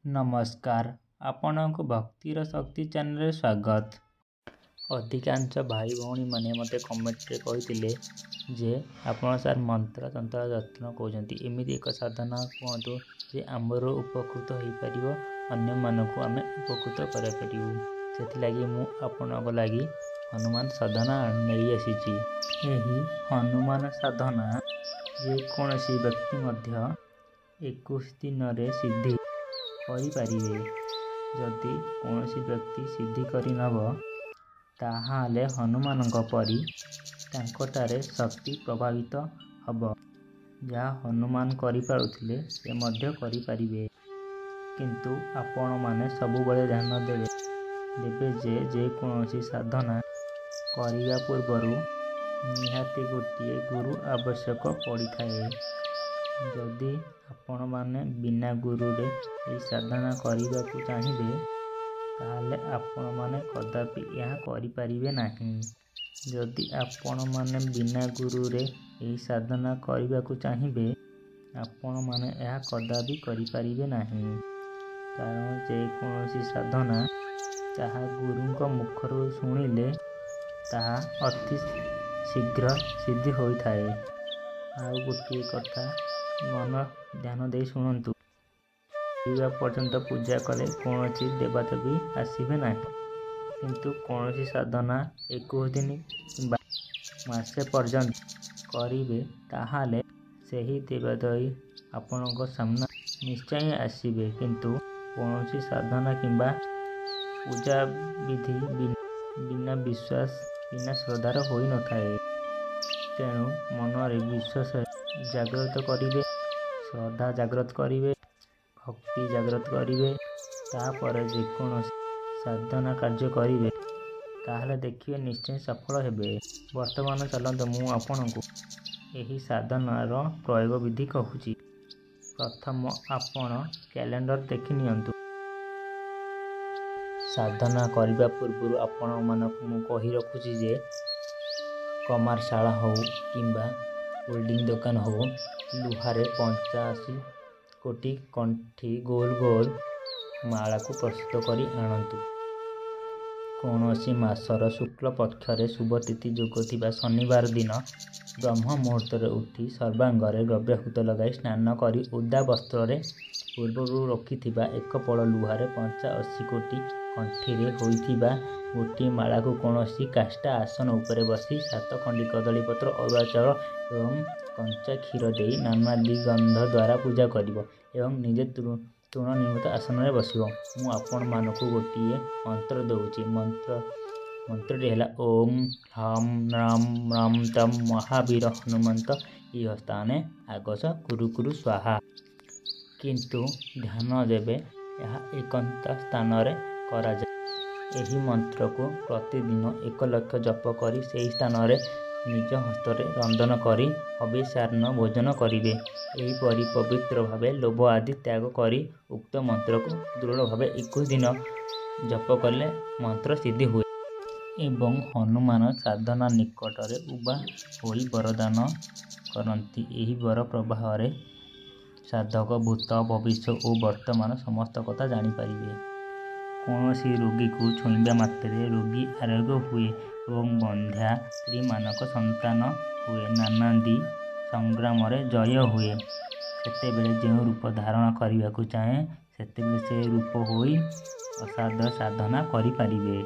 नमस्कार आपणको भक्तिर शक्ति चैनल स्वागत। अधिकांश भाई भौणी मैंने मत कमेंट कहते जे आपण सार मंत्र तंत्र जत्न कहते एमती एक साधना कहतु जे आमर उपकृत हो पार अन्य मानक आम उपकृत कर आपण लगी हनुमान साधना नहीं आसी। हनुमान साधना जेकोसी व्यक्ति 21 दिन सिद्धि करिपारिबे। जदि कौनसी व्यक्ति सिद्धि करिनब ताहाले हनुमानक परि तांकटारे शक्ति प्रभावित हब। जहाँ हनुमान करिपारुथिले से मध्य करिपारिबे। किंतु आपण माने सबुबले ध्यान देबे जे कौनसी साधना करिया पूर्वरु निहाती गोटे गुरु आवश्यक पड़िथाए। जदि आपण माने बिना गुरुरे यह साधना करने को चाहिए ताहले आपण माने कदापि यह करिपारिबे नाही। जदि आपण माने बिना गुरुरे यह साधना करने को चाहिए आपण माने यह कदापि करिपारिबे नाही। कारण जेकोसी साधना ताहा गुरुंक मुखरु शुणिले ताहा अति शीघ्र सिद्धि होइथाए। आउ गोटे कथा मन ध्यान दे शुणु। पर्यंत पूजा कले कौन देवदेवी आसबे ना। किंतु कौन साधना 21 दिन मासे पर्यंत करेंगे ताहाले सही देवदेवी आपण सामना निश्चय आसबे। किंतु कौन साधना किंबा पूजा विधि बिना विश्वास बिना श्रद्धार हो न थाए। तेणु मनरे विश्वास जागृत करेंगे, श्रद्धा जागृत करेंगे, भक्ति जागृत करेंगे, तापर जेकोसी साधना कार्य करेंगे ताहले देखिए निश्चय सफल हेबे। वर्तमान चलते मु आपनकु एही साधनार प्रयोग विधि कहूची। प्रथम आपण कैलेंडर देखि नियंतु। साधना करने पूर्व आपण मानक मु कही रखुची जे कमारशाला हो किंबा होल्डिंग दुकान हो लुहारे 85 कोटी कंठी गोल गोल माला को प्रस्तुत करी आणंतु। कौनसी मासर शुक्ल पक्षरे शुभ तिथि जोग थिबा शनिवार दिन ब्रह्म मुहूर्त उठी सर्वांगरे द्रव्याहुत लगाई स्नान करी ओदा वस्त्र पूर्व रखि एक पड़ लुहारे 85 कोटी कंठी होइथिबा गोटी माला को कौनसी काष्ठा आसन उपरे बसी 7 खंडी कदली पत्र अरुआ चाउल एवं कंचा क्षीर दे नानादि गंध द्वारा पूजा करिवो एवं निजे तृण निर्मित आसन में बसिवो। मु आपण मानक गोटे मंत्र दउची। मंत्रटी है ओम ह्रां राम राम तम महावीर हनुमंत यह स्थाने आगस कुरु कुरु स्वाहा। किंतु ध्यान देवे यह एकांत स्थान करा जाए। एही मंत्र को प्रतिदिन 1 लक्ष जप करी से स्थान निज हस्तरे रंधन करी हविष्यान्न भोजन करिवे। एहीपरि पवित्र भावे लोभ आदि त्याग करी उक्त मंत्र को दृढ़ भावे 21 दिन जप कले मंत्र सिद्धि हुए। एवं हनुमान साधना निकटरे उबा होई वरदान करती। एही वर प्रभाव साधक भूत भविष्य और वर्तमान समस्त कथा जानीपारे। कौन सी रोगी को छुईबा मात्रे रोगी आरोग्य हुए एवं बंध्या स्त्री मानक संतान हुए नानादि संग्राम जय हुए। सेतेबेले जो रूप धारण करने को चाहे सेतेबेले से रूप होई असाध्य साधना करि पारिबे।